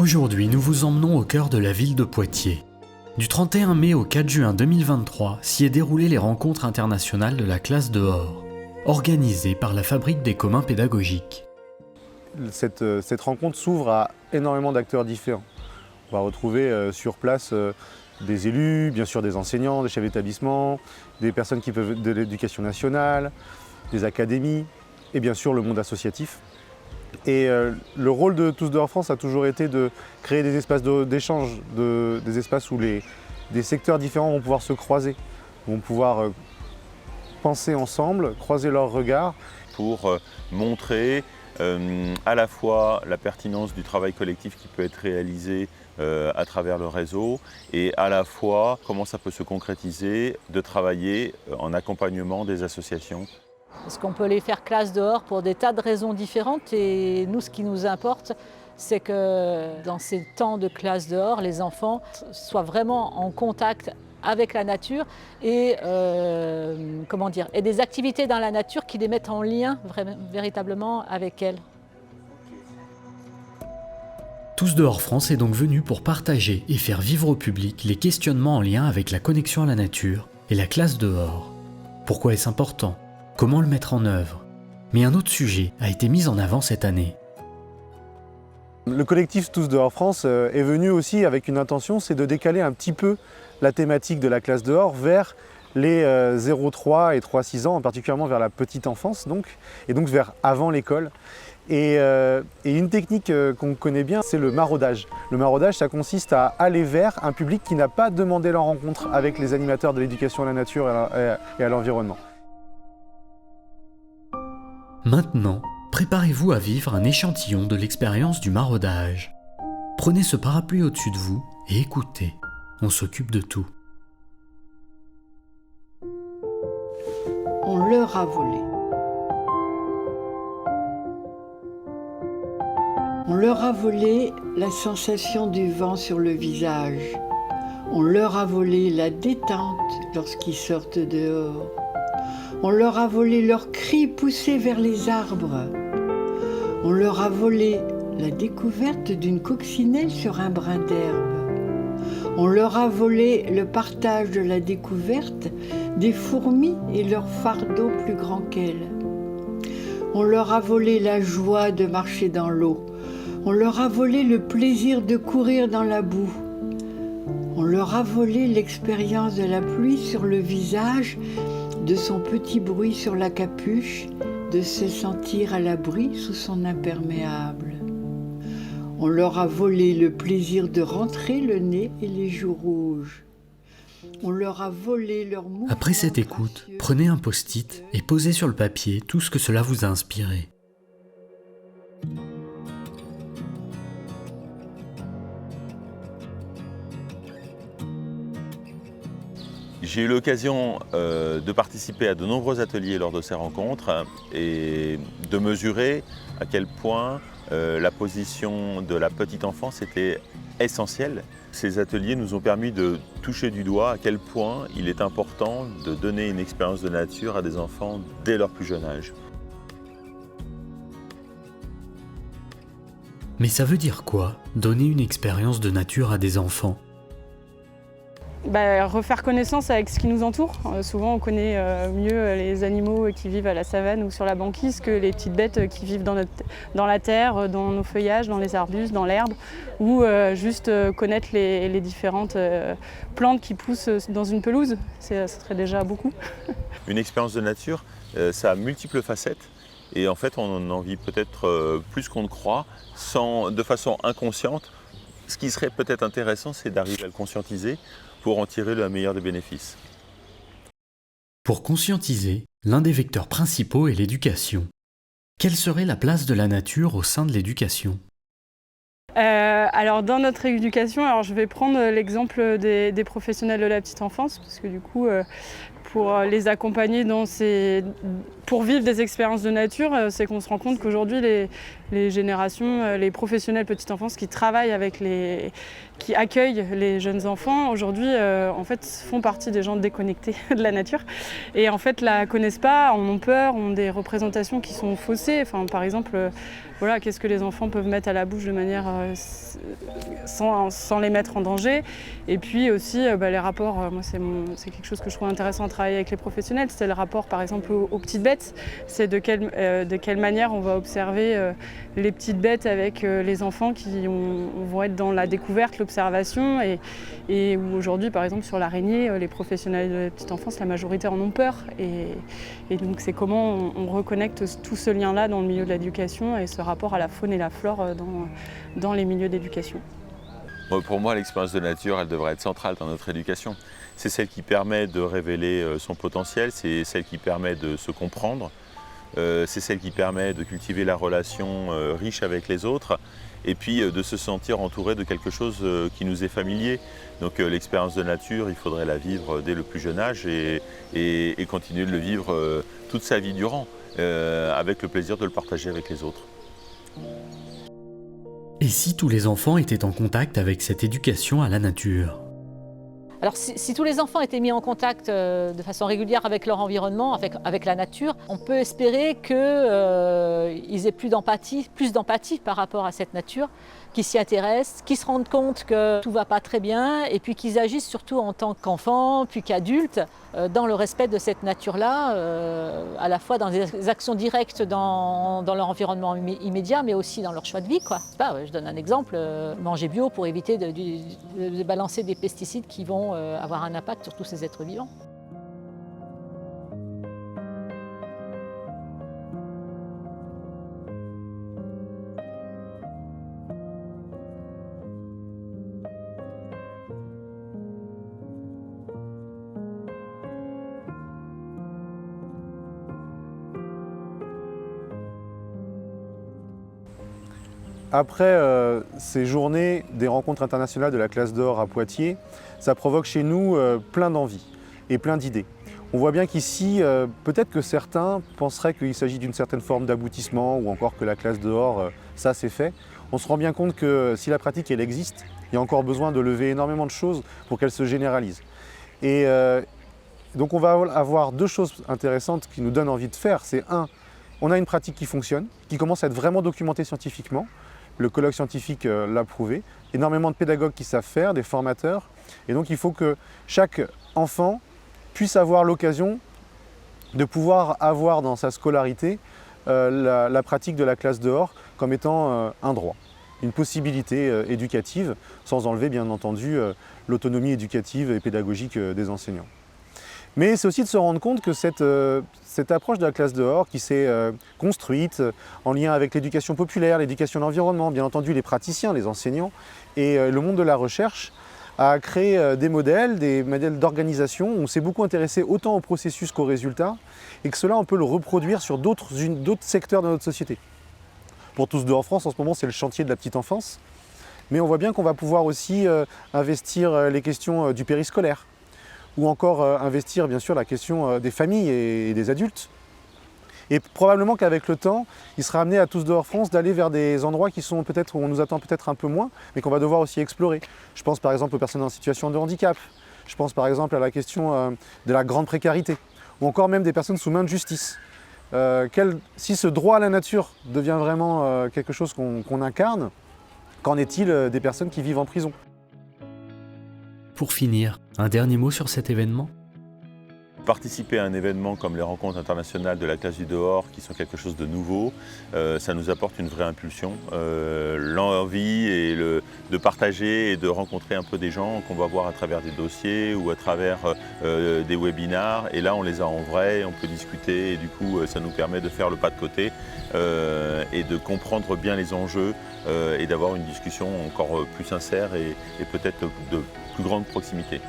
Aujourd'hui, nous vous emmenons au cœur de la ville de Poitiers. Du 31 mai au 4 juin 2023 s'y est déroulé les rencontres internationales de la classe dehors, organisées par la Fabrique des communs pédagogiques. Cette rencontre s'ouvre à énormément d'acteurs différents. On va retrouver sur place des élus, bien sûr des enseignants, des chefs d'établissement, des personnes qui peuvent de l'éducation nationale, des académies et bien sûr le monde associatif. Et le rôle de Tous dehors France a toujours été de créer des espaces d'échange, des espaces où des secteurs différents vont pouvoir se croiser, vont pouvoir penser ensemble, croiser leurs regards. Pour montrer à la fois la pertinence du travail collectif qui peut être réalisé à travers le réseau et à la fois comment ça peut se concrétiser de travailler en accompagnement des associations. Parce qu'on peut les faire classe dehors pour des tas de raisons différentes et nous, ce qui nous importe, c'est que dans ces temps de classe dehors, les enfants soient vraiment en contact avec la nature et, et des activités dans la nature qui les mettent en lien véritablement avec elle. Tous dehors France est donc venu pour partager et faire vivre au public les questionnements en lien avec la connexion à la nature et la classe dehors. Pourquoi est-ce important ? Comment le mettre en œuvre ? Mais un autre sujet a été mis en avant cette année. Le collectif Tous dehors France est venu aussi avec une intention, c'est de décaler un petit peu la thématique de la classe dehors vers les 0-3 et 3-6 ans, particulièrement vers la petite enfance et donc vers avant l'école. Et une technique qu'on connaît bien, c'est le maraudage. Le maraudage, ça consiste à aller vers un public qui n'a pas demandé leur rencontre avec les animateurs de l'éducation à la nature et à l'environnement. Maintenant, préparez-vous à vivre un échantillon de l'expérience du maraudage. Prenez ce parapluie au-dessus de vous et écoutez, on s'occupe de tout. On leur a volé. On leur a volé la sensation du vent sur le visage. On leur a volé la détente lorsqu'ils sortent dehors. On leur a volé leurs cris poussés vers les arbres. On leur a volé la découverte d'une coccinelle sur un brin d'herbe. On leur a volé le partage de la découverte des fourmis et leurs fardeaux plus grands qu'elles. On leur a volé la joie de marcher dans l'eau. On leur a volé le plaisir de courir dans la boue. On leur a volé l'expérience de la pluie sur le visage, de son petit bruit sur la capuche, de se sentir à l'abri sous son imperméable. On leur a volé le plaisir de rentrer le nez et les joues rouges. On leur a volé leur mouvement. Après cette écoute, gracieux. prenez un post-it et posez sur le papier tout ce que cela vous a inspiré. J'ai eu l'occasion de participer à de nombreux ateliers lors de ces rencontres et de mesurer à quel point la position de la petite enfance était essentielle. Ces ateliers nous ont permis de toucher du doigt à quel point il est important de donner une expérience de nature à des enfants dès leur plus jeune âge. Mais ça veut dire quoi, donner une expérience de nature à des enfants ? Refaire connaissance avec ce qui nous entoure. Souvent on connaît mieux les animaux qui vivent à la savane ou sur la banquise que les petites bêtes qui vivent dans la terre, dans nos feuillages, dans les arbustes, dans l'herbe, ou juste connaître les différentes plantes qui poussent dans une pelouse, ça serait déjà beaucoup. Une expérience de nature, ça a multiples facettes et en fait on en vit peut-être plus qu'on ne croit, de façon inconsciente. Ce qui serait peut-être intéressant, c'est d'arriver à le conscientiser pour en tirer le meilleur des bénéfices. Pour conscientiser, l'un des vecteurs principaux est l'éducation. Quelle serait la place de la nature au sein de l'éducation ? Alors dans notre éducation, je vais prendre l'exemple des professionnels de la petite enfance, parce que du coup, pour les accompagner dans ces pour vivre des expériences de nature, c'est qu'on se rend compte qu'aujourd'hui, les générations, les professionnels petite enfance qui travaillent avec qui accueillent les jeunes enfants, aujourd'hui, en fait, font partie des gens déconnectés de la nature. Et en fait, la connaissent pas, en ont peur, ont des représentations qui sont faussées. Enfin, par exemple, voilà, qu'est-ce que les enfants peuvent mettre à la bouche de manière sans les mettre en danger. Et puis aussi, les rapports, moi, c'est quelque chose que je trouve intéressant à travailler avec les professionnels. C'est le rapport, par exemple, aux petites bêtes. C'est de quelle manière on va observer les petites bêtes avec les enfants qui vont être dans la découverte, l'observation. Et où aujourd'hui, par exemple, sur l'araignée, les professionnels de la petite enfance, la majorité en ont peur. Et donc, c'est comment on reconnecte tout ce lien-là dans le milieu de l'éducation et ce rapport à la faune et la flore dans les milieux d'éducation. Pour moi, l'expérience de nature, elle devrait être centrale dans notre éducation. C'est celle qui permet de révéler son potentiel, c'est celle qui permet de se comprendre, c'est celle qui permet de cultiver la relation riche avec les autres et puis de se sentir entouré de quelque chose qui nous est familier. Donc l'expérience de nature, il faudrait la vivre dès le plus jeune âge et continuer de le vivre toute sa vie durant, avec le plaisir de le partager avec les autres. Et si tous les enfants étaient en contact avec cette éducation à la nature ? Alors si tous les enfants étaient mis en contact de façon régulière avec leur environnement, avec la nature, on peut espérer qu'ils aient plus d'empathie par rapport à cette nature, qu'ils s'y intéressent, qu'ils se rendent compte que tout ne va pas très bien et puis qu'ils agissent surtout en tant qu'enfants puis qu'adultes dans le respect de cette nature-là, à la fois dans des actions directes dans leur environnement immédiat mais aussi dans leur choix de vie, quoi. Je donne un exemple, manger bio pour éviter de balancer des pesticides qui vont avoir un impact sur tous ces êtres vivants. Après ces journées des rencontres internationales de la classe d'or à Poitiers, ça provoque chez nous plein d'envies et plein d'idées. On voit bien qu'ici, peut-être que certains penseraient qu'il s'agit d'une certaine forme d'aboutissement ou encore que la classe dehors, ça c'est fait. On se rend bien compte que si la pratique elle existe, il y a encore besoin de lever énormément de choses pour qu'elle se généralise. Et donc on va avoir deux choses intéressantes qui nous donnent envie de faire. C'est on a une pratique qui fonctionne, qui commence à être vraiment documentée scientifiquement. Le colloque scientifique l'a prouvé. Énormément de pédagogues qui savent faire, des formateurs. Et donc il faut que chaque enfant puisse avoir l'occasion de pouvoir avoir dans sa scolarité la pratique de la classe dehors comme étant un droit, une possibilité éducative, sans enlever bien entendu l'autonomie éducative et pédagogique des enseignants. Mais c'est aussi de se rendre compte que cette approche de la classe dehors qui s'est construite en lien avec l'éducation populaire, l'éducation de l'environnement, bien entendu les praticiens, les enseignants et le monde de la recherche, a créé des modèles d'organisation où on s'est beaucoup intéressé autant au processus qu'aux résultats et que cela on peut le reproduire sur d'autres secteurs de notre société. Pour Tous dehors France, en ce moment c'est le chantier de la petite enfance, mais on voit bien qu'on va pouvoir aussi investir les questions du périscolaire, ou encore investir bien sûr la question des familles et des adultes. Et probablement qu'avec le temps, il sera amené à Tous dehors France d'aller vers des endroits qui sont peut-être où on nous attend peut-être un peu moins, mais qu'on va devoir aussi explorer. Je pense par exemple aux personnes en situation de handicap, je pense par exemple à la question de la grande précarité, ou encore même des personnes sous main de justice. Si ce droit à la nature devient vraiment quelque chose qu'on incarne, qu'en est-il des personnes qui vivent en prison ? Pour finir, un dernier mot sur cet événement ? Participer à un événement comme les rencontres internationales de la classe du dehors, qui sont quelque chose de nouveau, ça nous apporte une vraie impulsion. L'envie de partager et de rencontrer un peu des gens qu'on va voir à travers des dossiers ou à travers des webinars. Et là, on les a en vrai, on peut discuter et du coup, ça nous permet de faire le pas de côté et de comprendre bien les enjeux et d'avoir une discussion encore plus sincère et peut-être de plus grande proximité.